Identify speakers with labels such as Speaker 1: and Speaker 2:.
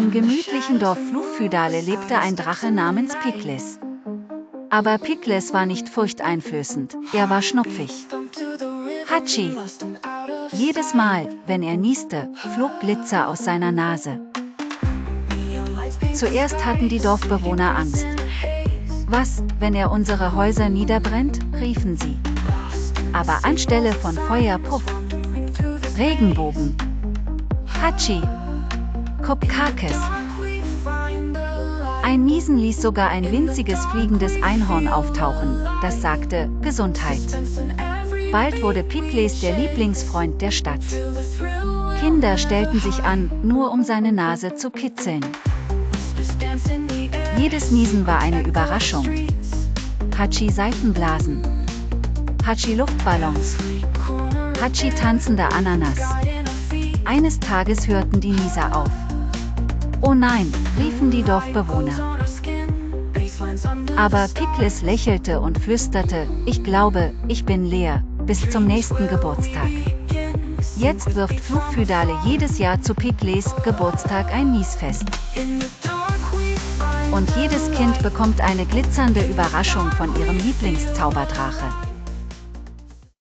Speaker 1: Im gemütlichen Dorf Flugfydale lebte ein Drache namens Piklis. Aber Piklis war nicht furchteinflößend, er war schnupfig. Hatschi! Jedes Mal, wenn er nieste, flog Glitzer aus seiner Nase. Zuerst hatten die Dorfbewohner Angst. Was, wenn er unsere Häuser niederbrennt, riefen sie. Aber anstelle von Feuer puff. Regenbogen. Hatschi! Kopkakis! Ein Niesen ließ sogar ein winziges fliegendes Einhorn auftauchen, das sagte, Gesundheit. Bald wurde Piklis der Lieblingsfreund der Stadt. Kinder stellten sich an, nur um seine Nase zu kitzeln. Jedes Niesen war eine Überraschung. Hatschi Seifenblasen. Hatschi Luftballons. Hatschi tanzender Ananas. Eines Tages hörten die Nieser auf. Oh nein, riefen die Dorfbewohner. Aber Piklis lächelte und flüsterte, ich glaube, ich bin leer, bis zum nächsten Geburtstag. Jetzt wirft Flugfydale jedes Jahr zu Piklis Geburtstag ein Niesfest. Und jedes Kind bekommt eine glitzernde Überraschung von ihrem Lieblingszauberdrache.